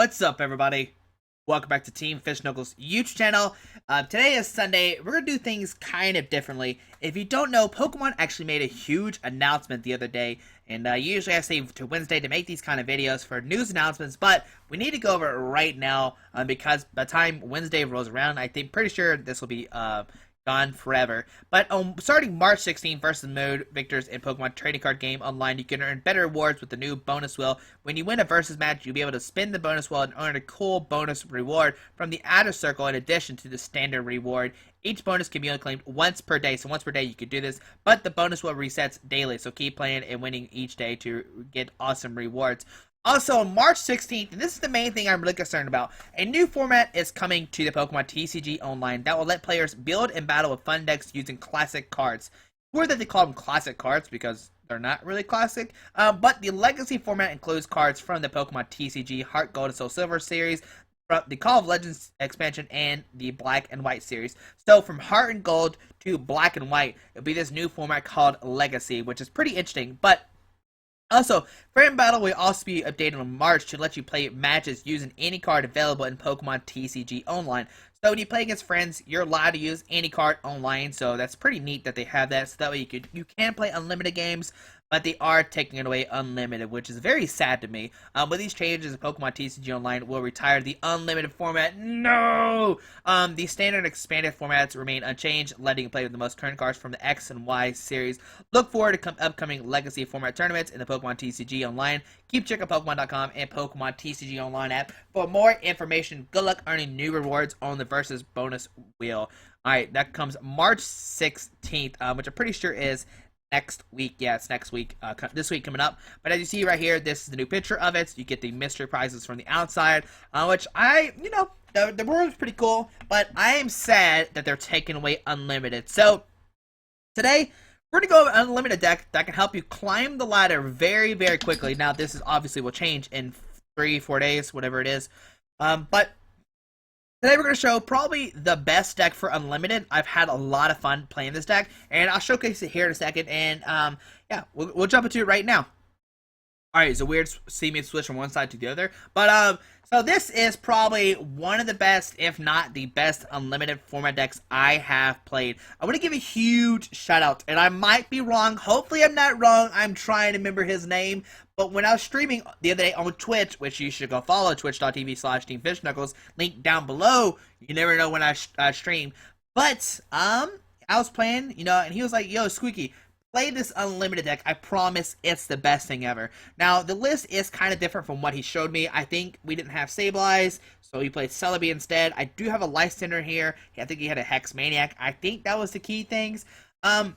What's up, everybody? Welcome back to Team Fish Knuckles YouTube channel. Today is Sunday. We're going to do things kind of differently. If you don't know, Pokemon actually made a huge announcement the other day. And usually I save to Wednesday to make these kind of videos for news announcements. But we need to go over it right now because by the time Wednesday rolls around, I think pretty sure this will be gone forever. But starting March 16th versus Mode Victors in Pokemon Trading Card Game Online, you can earn better rewards with the new bonus wheel. When you win a versus match, you'll be able to spin the bonus wheel and earn a cool bonus reward from the outer circle in addition to the standard reward. Each bonus can be only claimed once per day, so once per day you can do this, but the bonus wheel resets daily, so keep playing and winning each day to get awesome rewards. Also, on March 16th, and this is the main thing I'm really concerned about, a new format is coming to the Pokemon TCG Online that will let players build and battle with fun decks using classic cards. Weird that they call them classic cards because they're not really classic, but the Legacy format includes cards from the Pokemon TCG Heart Gold and Soul Silver series, the Call of Legends expansion, and the Black and White series. So from Heart and Gold to Black and White, it'll be this new format called Legacy, which is pretty interesting, but also, Friend Battle will also be updated in March to let you play matches using any card available in Pokemon TCG Online. So when you play against friends, you're allowed to use any card online, so that's pretty neat that they have that. So that way you can play unlimited games, but they are taking it away unlimited, which is very sad to me. With these changes, Pokemon TCG Online will retire the unlimited format. No! The standard and expanded formats remain unchanged, letting you play with the most current cards from the X and Y series. Look forward to upcoming Legacy format tournaments in the Pokemon TCG Online. Keep checking Pokemon.com and Pokemon TCG Online app for more information. Good luck earning new rewards on the Versus bonus wheel. Alright, that comes March 16th, which I'm pretty sure is next week. Yeah, it's next week, this week coming up. But as you see right here, this is the new picture of it. So you get the mystery prizes from the outside, which the world is pretty cool, but I am sad that they're taking away unlimited. So today, we're going to go over an unlimited deck that can help you climb the ladder very, very quickly. Now, this is obviously will change in 3-4 days, whatever it is. But today we're going to show probably the best deck for Unlimited. I've had a lot of fun playing this deck, and I'll showcase it here in a second, and yeah, we'll jump into it right now. Alright, it's a weird see me switch from one side to the other, but so this is probably one of the best, if not the best, Unlimited format decks I have played. I want to give a huge shout out, and I might be wrong, hopefully I'm not wrong, I'm trying to remember his name, but when I was streaming the other day on Twitch, which you should go follow, twitch.tv/TeamFishKnuckles, link down below, you never know when I stream, but, I was playing, and he was like, yo, Squeaky, play this unlimited deck. I promise it's the best thing ever. Now, the list is kind of different from what he showed me. I think we didn't have Sableye, so he played Celebi instead. I do have a Lysander here. I think he had a Hex Maniac. I think that was the key things. Now,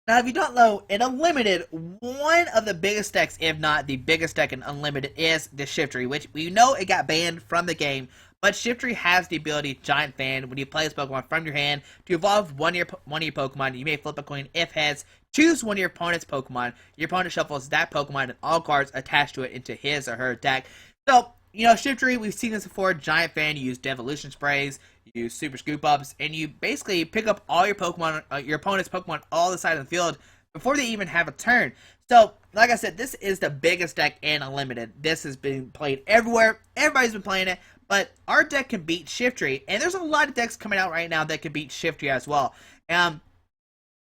if you don't know, in Unlimited, one of the biggest decks, if not the biggest deck in Unlimited, is the Shiftry, which we know it got banned from the game. But Shiftry has the ability, Giant Fan, when you play this Pokemon from your hand, to evolve one of your Pokemon. You may flip a coin if heads. Choose one of your opponent's Pokemon. Your opponent shuffles that Pokemon and all cards attached to it into his or her deck. So, Shiftry, we've seen this before. Giant Fan, you use Devolution Sprays, you use Super Scoop Ups, and you basically pick up all your Pokemon, your opponent's Pokemon, all the side of the field before they even have a turn. So, like I said, this is the biggest deck in Unlimited. This has been played everywhere. Everybody's been playing it. But our deck can beat Shiftry, and there's a lot of decks coming out right now that can beat Shiftry as well.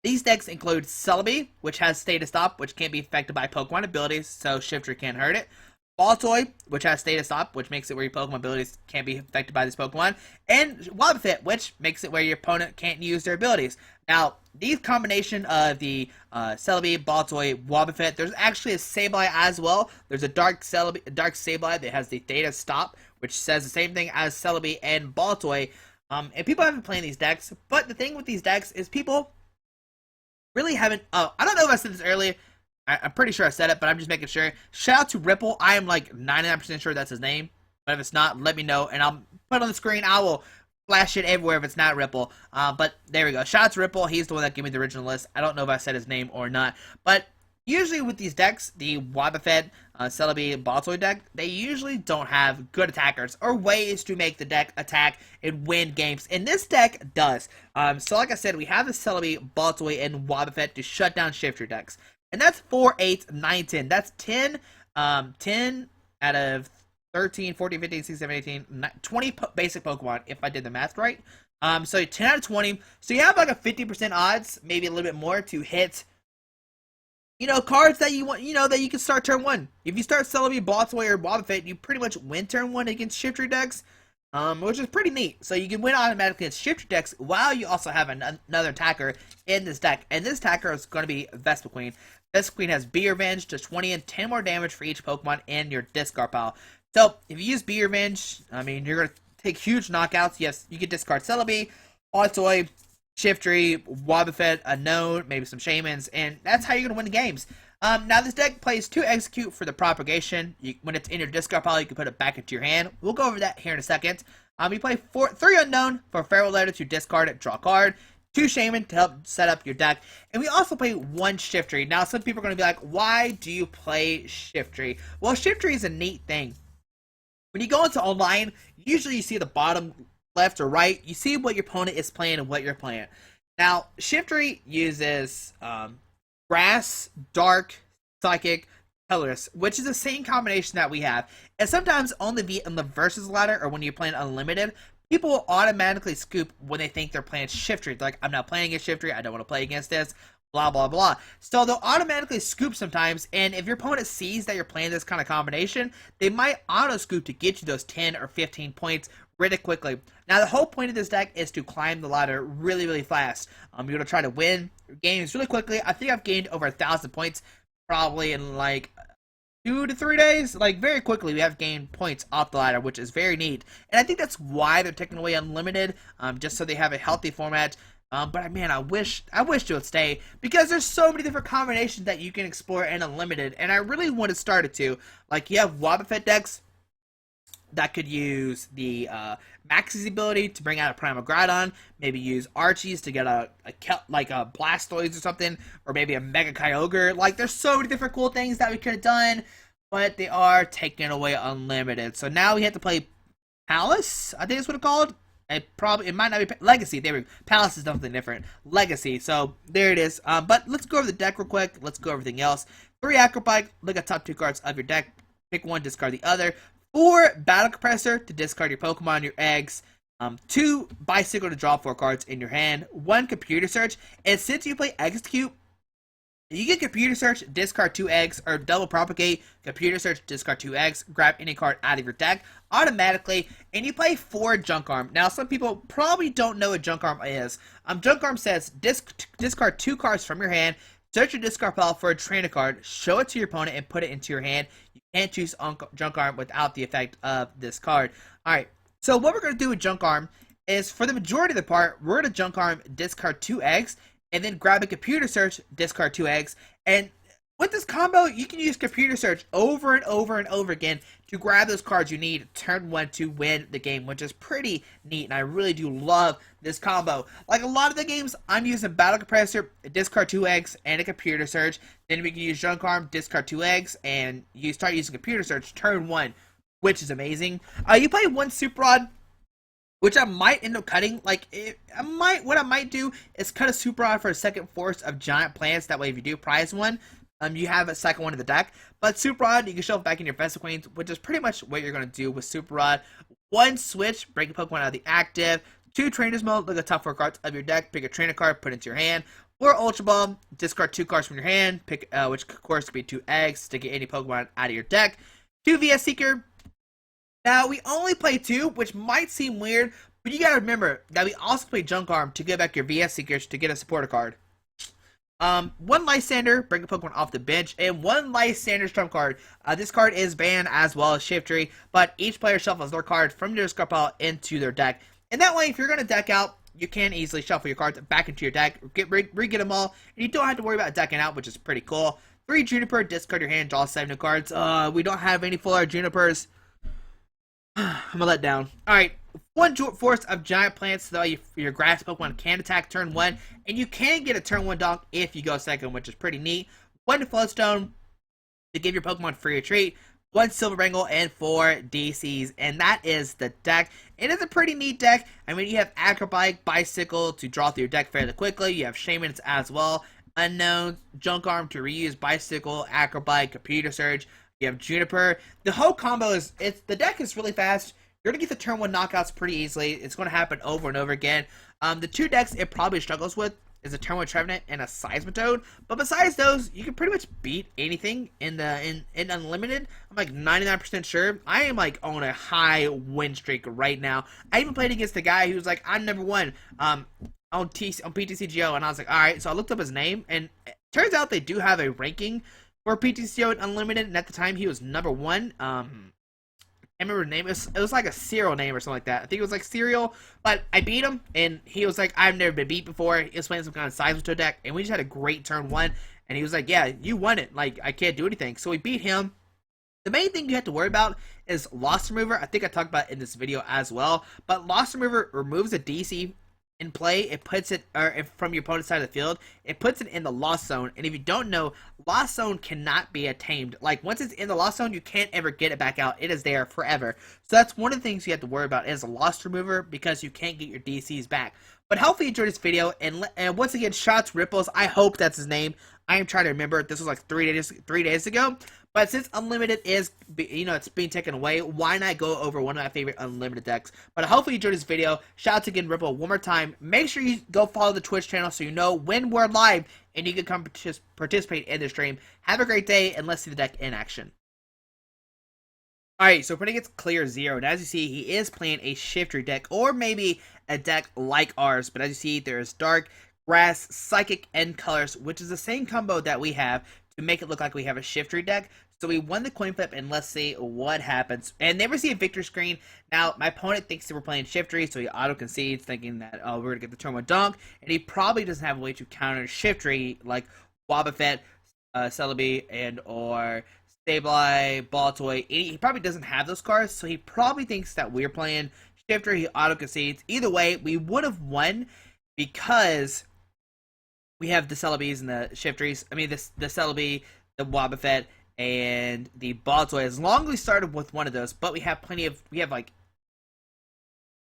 These decks include Celebi, which has State of Stop, which can't be affected by Pokemon abilities, so Shiftry can't hurt it. Baltoy, which has State of Stop, which makes it where your Pokemon abilities can't be affected by this Pokemon. And Wobbuffet, which makes it where your opponent can't use their abilities. Now, these combination of the Celebi, Baltoy, Wobbuffet, there's actually a Sableye as well. There's a Dark Sableye that has the Theta Stop, which says the same thing as Celebi and Baltoy. And people have been playing these decks, but the thing with these decks is people really haven't... I don't know if I said this earlier. I'm pretty sure I said it, but I'm just making sure. Shout out to Ripple. I am like 99% sure that's his name. But if it's not, let me know, and I'll put it on the screen. I will flash it everywhere if it's not Ripple. But there we go. Shout out to Ripple. He's the one that gave me the original list. I don't know if I said his name or not. But usually with these decks, the Wobbuffet, Celebi, Baltoy deck, they usually don't have good attackers or ways to make the deck attack and win games. And this deck does. So like I said, we have the Celebi, Baltoy, and Wobbuffet to shut down Shiftry decks. And that's 4, 8, 9, 10. That's 10 out of 13, 14, 15, 16, 17, 18, 20 basic Pokemon, if I did the math right. So 10 out of 20. So you have like a 50% odds, maybe a little bit more, to hit, cards that you want, that you can start turn one. If you start Celebi, Blossway, or Wobbuffet, you pretty much win turn one against Shifter decks, which is pretty neat. So you can win automatically against Shifter decks while you also have another attacker in this deck. And this attacker is going to be Vespiquen. Vespiquen has Be Revenge, to 20 and 10 more damage for each Pokemon in your discard pile. So if you use Be Revenge, I mean, you're going to take huge knockouts. Yes, you can discard Celebi, Autoy, Shiftry, Wobbuffet, Unknown, maybe some Shamans, and that's how you're going to win the games. Now, this deck plays 2 Execute for the propagation. When it's in your discard pile, you can put it back into your hand. We'll go over that here in a second. You play 3 Unknown for Farewell Letter to discard it, draw a card. 2 Shaman to help set up your deck. And we also play 1 Shiftry. Now, some people are going to be like, why do you play Shiftry? Well, Shiftry is a neat thing. When you go into online, usually you see the bottom left or right. You see what your opponent is playing and what you're playing. Now, Shiftry uses Grass, Dark, Psychic, Colorless, which is the same combination that we have. And sometimes on the Versus ladder, or when you're playing Unlimited, people will automatically scoop when they think they're playing Shiftry. They're like, I'm not playing against Shiftry, I don't want to play against this, blah, blah, blah. So they'll automatically scoop sometimes, and if your opponent sees that you're playing this kind of combination, they might auto-scoop to get you those 10 or 15 points really quickly. Now, the whole point of this deck is to climb the ladder really, really fast. You're going to try to win games really quickly. I think I've gained over 1,000 points probably in like 2 to 3 days. Like, very quickly, we have gained points off the ladder, which is very neat. And I think that's why they're taking away Unlimited, just so they have a healthy format. But man, I wish it would stay, because there's so many different combinations that you can explore in Unlimited, and I really want to start it too. Like, you have Wobbuffet decks that could use the Max's ability to bring out a Primal Groudon, maybe use Archie's to get a Blastoise or something, or maybe a Mega Kyogre. Like, there's so many different cool things that we could have done, but they are taking away Unlimited. So now we have to play Palace, I think that's what it's called. It might not be Legacy. There we go. Palace is something different. Legacy. So there it is. But let's go over the deck real quick. Let's go over everything else. 3 Acrobike. Look at top 2 cards of your deck. Pick one, discard the other. 4 Battle Compressor to discard your Pokemon, your eggs. 2 Bicycle to draw 4 cards in your hand. 1 Computer Search. And since you play Execute, you get Computer Search, discard 2 eggs, or double propagate, Computer Search, discard 2 eggs, grab any card out of your deck automatically, and you play 4 Junk Arm. Now, some people probably don't know what Junk Arm is. Junk Arm says discard 2 cards from your hand, search your discard pile for a trainer card, show it to your opponent, and put it into your hand. You can't choose Junk Arm without the effect of this card. Alright, so what we're going to do with Junk Arm is, for the majority of the part, we're going to Junk Arm, discard 2 eggs, and then grab a Computer Search, discard 2 eggs, and with this combo, you can use Computer Search over and over and over again to grab those cards you need turn 1 to win the game, which is pretty neat, and I really do love this combo. Like a lot of the games, I'm using Battle Compressor, discard 2 eggs, and a Computer Search. Then we can use Junk Arm, discard 2 eggs, and you start using Computer Search turn 1, which is amazing. You play 1 Super Rod, which I might end up cutting. What I might do is cut a Super Rod for a second force of Giant Plants. That way, if you do prize one, you have a second one in the deck. But Super Rod, you can shove back in your Vespiquen, which is pretty much what you're going to do with Super Rod. 1 Switch, break a Pokemon out of the active. 2 Trainers Mode, look at the top 4 cards of your deck, pick a trainer card, put it into your hand. 4 Ultra Ball, discard 2 cards from your hand, pick which of course could be 2 eggs to get any Pokemon out of your deck. 2 VS Seeker. Now, we only play 2, which might seem weird, but you gotta remember that we also play Junk Arm to get back your VS Seekers to get a supporter card. 1 Lysander, bring a Pokemon off the bench, and 1 Lysander's trump card. This card is banned as well as Shiftry, but each player shuffles their card from their discard pile into their deck. And that way, if you're gonna deck out, you can easily shuffle your cards back into your deck, re-get them all, and you don't have to worry about decking out, which is pretty cool. 3 Juniper, discard your hand, draw 7 new cards. We don't have any full art Junipers. I'm gonna let down. Alright, 1 Force of Giant Plants, so that your grass Pokemon can attack turn 1, and you can get a turn 1 donk if you go second, which is pretty neat. 1 Floodstone to give your Pokemon free retreat. 1 Silver Wrangle, and 4 DCs, and that is the deck. It is a pretty neat deck. I mean, you have Acrobike, Bicycle to draw through your deck fairly quickly. You have Shamans as well. Unknown, Junk Arm to reuse Bicycle, Acrobike, Computer Surge. You have Juniper. The whole combo is the deck is really fast. You're gonna get the turn 1 knockouts pretty easily. It's gonna happen over and over again. The 2 decks it probably struggles with is a turn 1 Trevenant and a Seismitoad. But besides those, you can pretty much beat anything in Unlimited. I'm like 99% sure. I am like on a high win streak right now. I even played against the guy who's like, I'm number 1 on PTCGO, and I was like, alright, so I looked up his name, and it turns out they do have a ranking for PTCGO and Unlimited, and at the time he was number 1. I can't remember the name. It was like a cereal name or something like that. I think it was like cereal, but I beat him, and he was like, I've never been beat before. He was playing some kind of Seismitoad deck, and we just had a great turn 1, and he was like, yeah, you won it. Like, I can't do anything. So we beat him. The main thing you have to worry about is Loss Remover. I think I talked about it in this video as well, but Loss Remover removes a DC in play. It puts it, or if from your opponent's side of the field, it puts it in the lost zone. And if you don't know, lost zone cannot be tamed. Like, once it's in the lost zone, you can't ever get it back out. It is there forever. So that's one of the things you have to worry about is a Lost Remover, because you can't get your DCs back. But hopefully you enjoyed this video, and once again, shots Ripples. I hope that's his name. I am trying to remember. This was like 3 days ago. But since Unlimited is, it's being taken away, why not go over one of my favorite Unlimited decks? But hopefully you enjoyed this video. Shout out to again Ripple one more time. Make sure you go follow the Twitch channel so you know when we're live and you can come participate in the stream. Have a great day, and let's see the deck in action. Alright, so pretty gets clear 0. And as you see, he is playing a Shiftry deck, or maybe a deck like ours. But as you see, there's Dark, Grass, Psychic, and Colors, which is the same combo that we have to make it look like we have a Shiftry deck. So we won the coin flip, and let's see what happens. And never see a victory screen. Now, my opponent thinks that we're playing Shiftry, so he auto-concedes, thinking that, oh, we're going to get the turn 1 donk. And he probably doesn't have a way to counter Shiftry, like Wobbuffet, Celebi, and or Sableye, Baltoy. He probably doesn't have those cards, so he probably thinks that we're playing Shiftry. He auto-concedes. Either way, we would have won because we have the Celebes and the Shiftries. I mean, the Celebi, the Wobbuffet, and the Baltoy. As long as we started with one of those, but we have like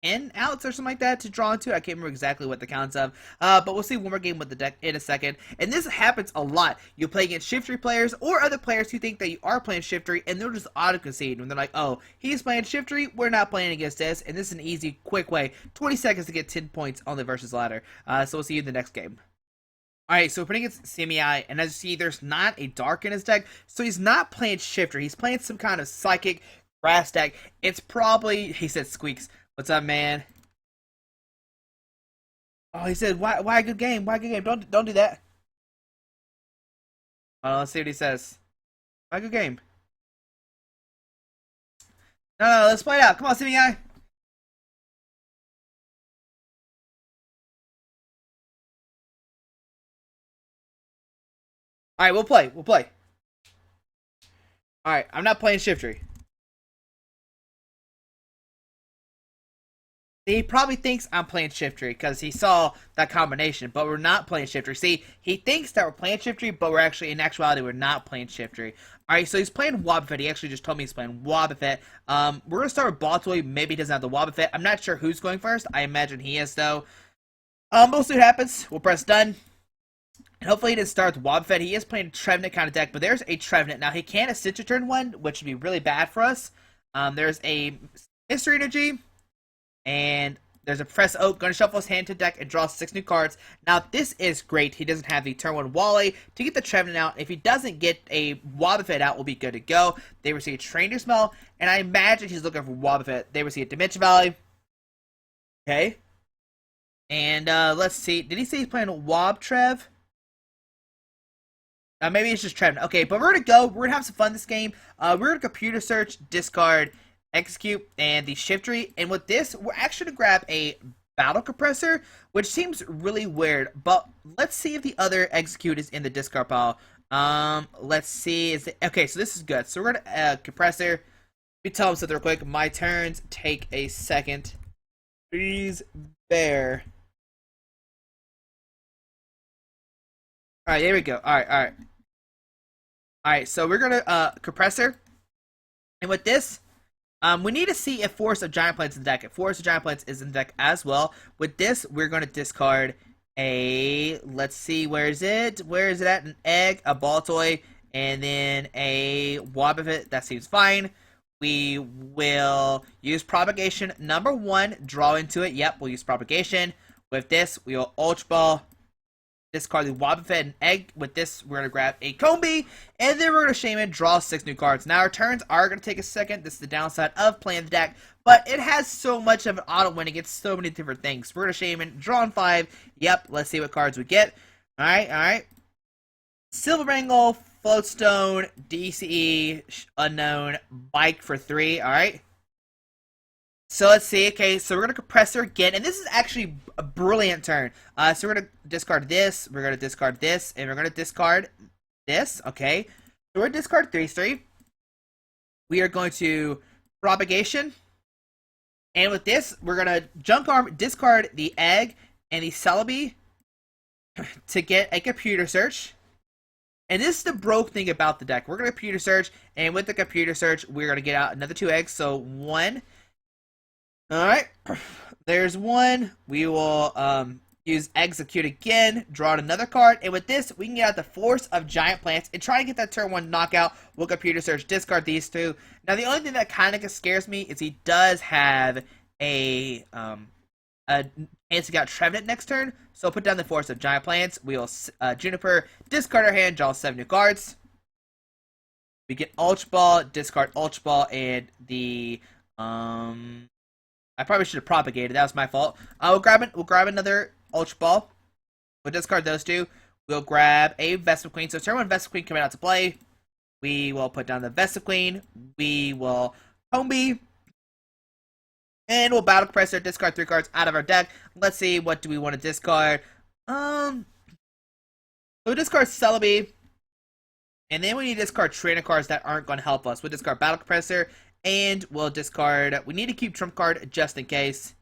10 outs or something like that to draw into. I can't remember exactly what the counts of, but we'll see one more game with the deck in a second. And this happens a lot. You play against Shiftry players or other players who think that you are playing Shiftry, and they'll just auto-concede when they're like, oh, he's playing Shiftry, we're not playing against this, and this is an easy, quick way, 20 seconds to get 10 points on the versus ladder. So we'll see you in the next game. Alright, so we're playing against Semi-Eye, and as you see, there's not a Dark in his deck, so he's not playing Shifter. He's playing some kind of Psychic Grass deck. It's probably, he said, Squeaks. What's up, man? Oh, he said, why a good game? Why a good game? Don't do that. Let's see what he says. Why a good game? No, let's play it out. Come on, Semi-Eye. Alright, we'll play. Alright, I'm not playing Shiftry. He probably thinks I'm playing Shiftry because he saw that combination, but we're not playing Shiftry. See, he thinks that we're playing Shiftry, but we're actually, in actuality, we're not playing Shiftry. Alright, so he's playing Wobbuffet. He actually just told me he's playing Wobbuffet. We're going to start with Baltoy. Maybe he doesn't have the Wobbuffet. I'm not sure who's going first. I imagine he is, though. We'll see what happens. We'll press done. And hopefully he didn't start with Wobbuffet. He is playing a Trevenant kind of deck, but there's a Trevenant. Now, he can assist to turn 1, which would be really bad for us. There's a Mystery Energy, and there's a Press Oak. Going to shuffle his hand to deck and draw 6 new cards. Now, this is great. He doesn't have the turn 1 Wally to get the Trevenant out. If he doesn't get a Wobbuffet out, we'll be good to go. They receive a Trainer Smell, and I imagine he's looking for Wobbuffet. They receive a Dimension Valley. Okay. And let's see. Did he say he's playing a Wob Trev? Maybe it's just Trevenant. Okay, but we're going to go. We're going to have some fun this game. We're going to computer search, discard, execute, and the Shiftry. And with this, we're actually going to grab a Battle Compressor, which seems really weird. But let's see if the other execute is in the discard pile. Let's see. Okay, so this is good. So we're going to Compressor. Let me tell him something real quick. My turns take a second. Please bear. Alright, there we go. Alright. Alright, so we're gonna Compressor. And with this, we need to see if Force of Giant Plants is in the deck. If Force of Giant Plants is in the deck as well. With this, we're gonna discard a, let's see, where is it? Where is it at? An Egg, a Baltoy, and then a Wobbuffet. That seems fine. We will use propagation number 1, draw into it. Yep, we'll use propagation. With this, we will Ultra Ball, discard the Wobbuffet and Egg. With this, we're going to grab a Combi, and then we're going to Shaman, draw 6 new cards. Now, our turns are going to take a second. This is the downside of playing the deck, but it has so much of an auto-win. It gets so many different things. We're going to Shaman, draw on 5. Yep, let's see what cards we get. Alright. Silver Bangle, Floatstone, DCE, Unknown, Bike for 3, alright? So let's see, okay, so we're going to Compressor again, and this is actually a brilliant turn. So we're going to discard this, we're going to discard this, and we're going to discard this, okay? So we're going to discard 3-3. We are going to Propagation, and with this, we're going to Junk Arm, discard the Egg and the Celebi to get a Computer Search. And this is the broke thing about the deck. We're going to Computer Search, and with the Computer Search, we're going to get out another 2 eggs. So 1. Alright. There's 1. We will use Execute again, draw out another card, and with this, we can get out the Force of Giant Plants and try to get that turn 1 knockout. We'll Computer Search, discard these 2. Now, the only thing that kind of scares me is he does have a chance to get Trevenant next turn, so put down the Force of Giant Plants. We will Juniper, discard our hand, draw 7 new cards. We get Ultra Ball, discard Ultra Ball, and the I probably should have propagated. That was my fault. We'll grab another Ultra Ball. We'll discard those 2. We'll grab a Vespa Queen. So turn 1 Vespa Queen coming out to play. We will put down the Vespa Queen. We will Combi. And we'll Battle Compressor, discard 3 cards out of our deck. Let's see, what do we want to discard? We'll discard Celebi. And then we need to discard trainer cards that aren't going to help us. We'll discard Battle Compressor. And we'll discard... We need to keep Trump card just in case.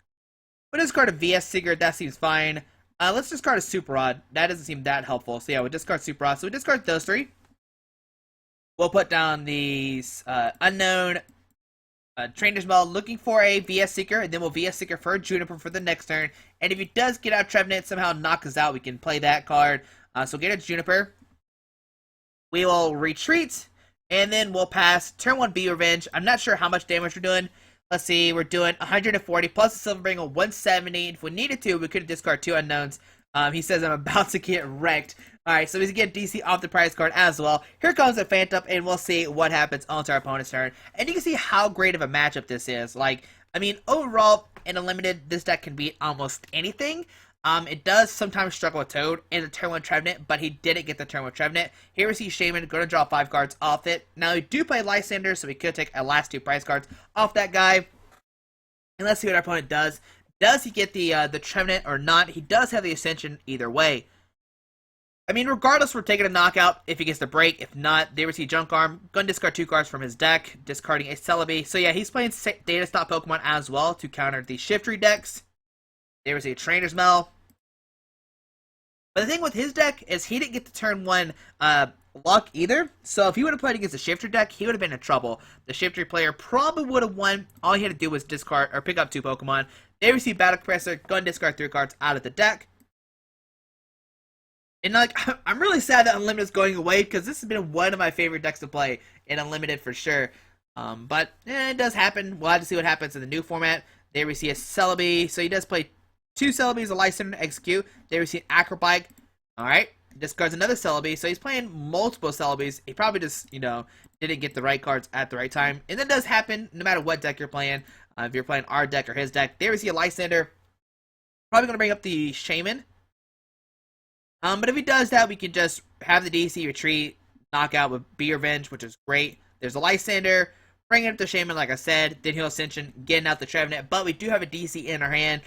We'll discard a VS Seeker. That seems fine. Let's discard a Super Rod. That doesn't seem that helpful. So yeah, we'll discard Super Rod. So we discard those 3. We'll put down these Unknown... Trainer's Bell, looking for a VS Seeker, and then we'll VS Seeker for Juniper for the next turn. And if he does get out Trevenant, somehow knock us out, we can play that card. So get a Juniper. We will retreat, and then we'll pass. Turn 1 Be Revenge. I'm not sure how much damage we're doing. Let's see, we're doing 140 plus the Silver Bangle, 170. If we needed to, we could discard 2 unknowns. He says I'm about to get wrecked. Alright, so we can get DC off the prize card as well. Here comes a Phantom, and we'll see what happens onto our opponent's turn. And you can see how great of a matchup this is. Like, I mean, overall, in Unlimited, this deck can beat almost anything. It does sometimes struggle with Toad in the turn 1 Trevenant, but he didn't get the turn 1 Trevenant. Here we see Shaman, going to draw 5 cards off it. Now, we do play Lysander, so we could take our last 2 prize cards off that guy. And let's see what our opponent does. Does he get the Trevenant or not? He does have the Ascension either way. I mean, regardless, we're taking a knockout if he gets the break. If not, there we see Junk Arm. Going to discard 2 cards from his deck, discarding a Celebi. So yeah, he's playing Data Stop Pokemon as well to counter the Shiftry decks. There we see Trainer's Mail. But the thing with his deck is he didn't get the turn 1 luck either. So if he would have played against the Shifter deck, he would have been in trouble. The Shifter player probably would have won. All he had to do was discard or pick up 2 Pokemon. There we see Battle Compressor. Going to discard 3 cards out of the deck. And like, I'm really sad that Unlimited is going away because this has been one of my favorite decks to play in Unlimited for sure. But it does happen. We'll have to see what happens in the new format. There we see a Celebi. So he does play 2 Celebis, a Lysander, Execute. There we see an Acrobike. Alright. Discards another Celebi. So he's playing multiple Celebis. He probably just, didn't get the right cards at the right time. And that does happen no matter what deck you're playing. If you're playing our deck or his deck. There we see a Lysander. Probably going to bring up the Shaman. But if he does that, we can just have the DC retreat, knockout with Be Revenge, which is great. There's a Lysander, bringing up the Shaman, like I said, then he'll Ascension, getting out the Trevenant, but we do have a DC in our hand,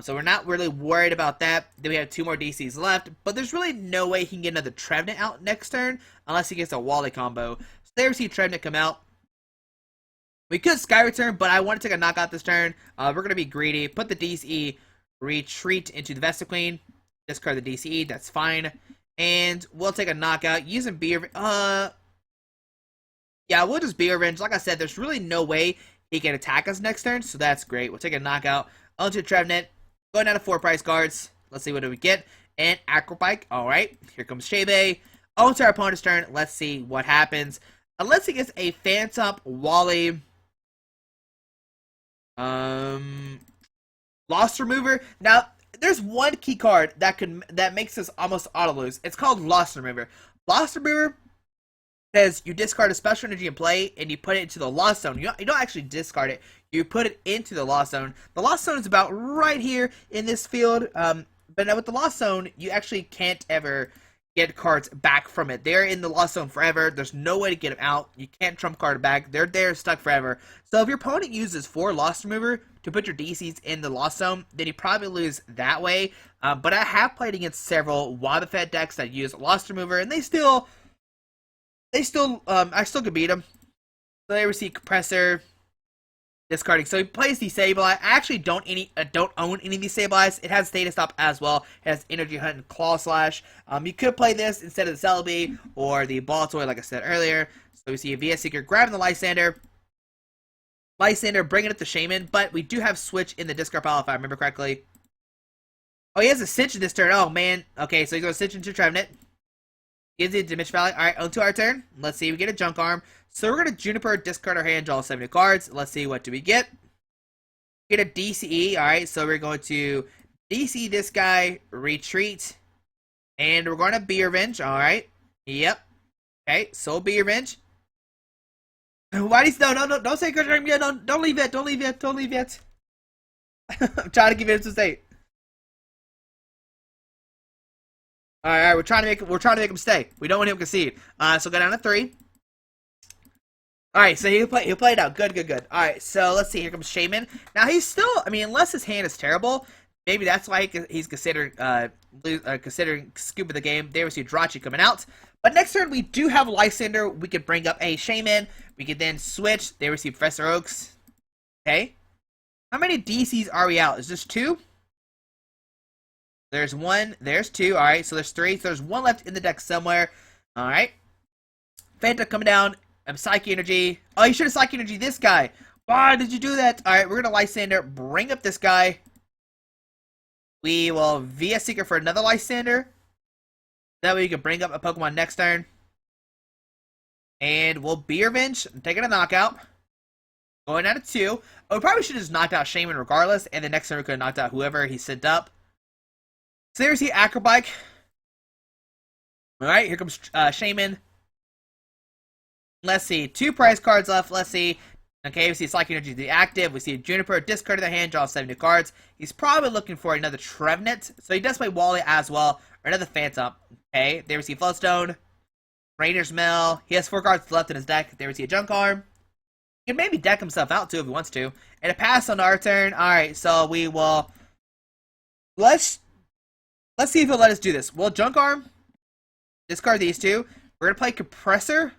so we're not really worried about that. Then we have 2 more DCs left, but there's really no way he can get another Trevenant out next turn, unless he gets a Wally combo. So there we see Trevenant come out. We could Sky Return, but I want to take a knockout this turn. We're going to be greedy, put the DC, retreat into the Vesta Queen. Discard the DCE, that's fine. And we'll take a knockout using Be Revenge. Yeah, we'll just Be Revenge. Like I said, there's really no way he can attack us next turn, so that's great. We'll take a knockout onto Trevenant. Going down to 4 prize cards. Let's see what do we get. And Acrobike. Alright, here comes Shebe. onto our opponent's turn. Let's see what happens. Unless he gets a Phantom, Wally, Lost Remover. Now, there's one key card that makes this almost auto lose. It's called Lost Remover. Lost Remover says you discard a special energy in play and you put it into the Lost Zone. You don't actually discard it. You put it into the Lost Zone. The Lost Zone is about right here in this field. But now with the Lost Zone, you actually can't ever get cards back from it. They're in the Lost Zone forever. There's no way to get them out. You can't trump card back. They're there stuck forever. So if your opponent uses 4 Lost Remover to put your DCs in the Lost Zone, then you probably lose that way. But I have played against several Wobbuffet decks that use Lost Remover, and I still could beat them. So they receive Compressor, discarding. So he plays Destabilize. I actually don't own any Destabilize. It has Data Stop as well. It has Energy Hunt and Claw Slash. You could play this instead of the Celebi or the Baltoy, like I said earlier. So we see a VS Seeker grabbing the Lysander. Lysander bringing up the Shaman, but we do have Switch in the discard pile if I remember correctly. Oh, he has a Cinch in this turn. Oh, man. Okay, so he's going to Cinch into Trevenant. Gives it Dimension Valley. Alright, onto our turn. Let's see, we get a Junk Arm. So we're going to Juniper, discard our hand, draw 7 new cards. Let's see, what do we get? Get a DCE. Alright, so we're going to DC this guy, retreat, and we're going to Be Revenge. Alright, yep. Okay, so Be Revenge. Why do you... No, don't say Crush Arm yet. Don't leave yet, don't leave yet, don't leave yet. I'm trying to give it to state. Alright, we're trying to make him stay. We don't want him to concede. So go down to 3. Alright, so he'll play it out. Good. Alright, so let's see. Here comes Shaman. Now he's still, I mean, unless his hand is terrible, maybe that's why he's considering scooping the game. There we see Drachi coming out. But next turn we do have Lysander. We could bring up a Shaman. We could then switch. There we see Professor Oaks. Okay. How many DCs are we out? Is this 2? There's 1. There's 2. Alright, so there's 3. So there's 1 left in the deck somewhere. Alright. Phantom coming down. Psyche Energy. Oh, you should have Psyche Energy this guy. Why did you do that? Alright, we're going to Lysander. Bring up this guy. We will VS Seeker for another Lysander. That way you can bring up a Pokemon next turn. And we'll Be Revenge. Taking a knockout. Going down to 2. Oh, we probably should have just knocked out Shaman regardless. And the next turn we could have knocked out whoever he sent up. So there's the Acrobike. Alright, here comes Shaman. Let's see. 2 prize cards left. Let's see. Okay, we see Psychic Energy the active. We see Juniper discard their hand, draw 7 new cards. He's probably looking for another Trevenant. So he does play Wally as well. Or another Phantom. Okay, there we see Floodstone. Rainer's Mill. He has 4 cards left in his deck. There we see a Junk Arm. He can maybe deck himself out too if he wants to. And a pass on our turn. Alright, so we will... Let's see if he'll let us do this. We'll Junk Arm. Discard these 2. We're going to play Compressor.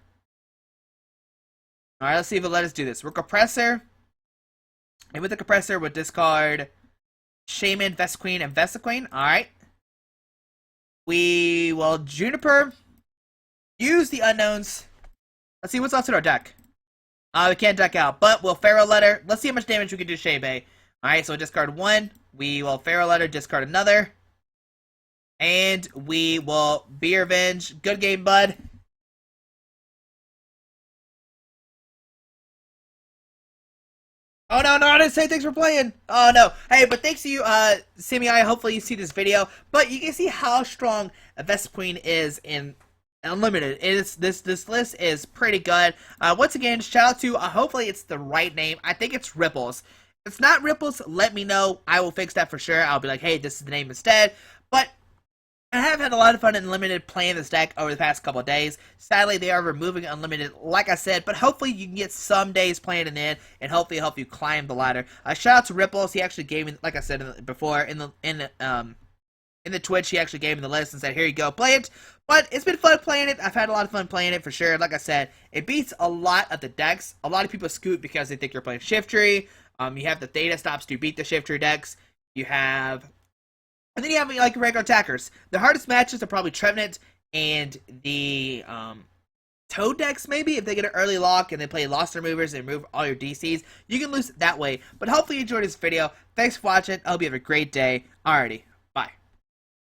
Alright, let's see if he'll let us do this. We're Compressor. And with the Compressor, we'll discard Shaman, Vesequeen, and Vesequeen. Alright. We will Juniper. Use the Unknowns. Let's see what's left in our deck. We can't deck out, but we'll Pharaoh Letter. Let's see how much damage we can do to Shebe. Alright, so we'll discard 1. We will Pharaoh Letter, discard another. And we will Be Revenge. Good game, bud. Oh, no, I didn't say thanks for playing. Oh, no. Hey, but thanks to you, Sammy, hopefully you see this video. But you can see how strong Vesequeen is in Unlimited. This list is pretty good. Once again, shout out to, hopefully it's the right name. I think it's Ripples. If it's not Ripples, let me know. I will fix that for sure. I'll be like, hey, this is the name instead. But I have had a lot of fun in Unlimited playing this deck over the past couple of days. Sadly, they are removing Unlimited, like I said, but hopefully you can get some days playing it in, and hopefully help you climb the ladder. Shout out to Ripples. He actually gave me, like I said before, in the Twitch, he actually gave me the list and said, here you go, play it. But it's been fun playing it. I've had a lot of fun playing it for sure. Like I said, it beats a lot of the decks. A lot of people scoot because they think you're playing Shiftry. You have the Theta Stops to beat the Shiftry decks. You have... And then you have, like, regular attackers. The hardest matches are probably Trevenant and the Toad decks, maybe. If they get an early lock and they play Lost Removers and remove all your DCs, you can lose that way. But hopefully you enjoyed this video. Thanks for watching. I hope you have a great day. Alrighty.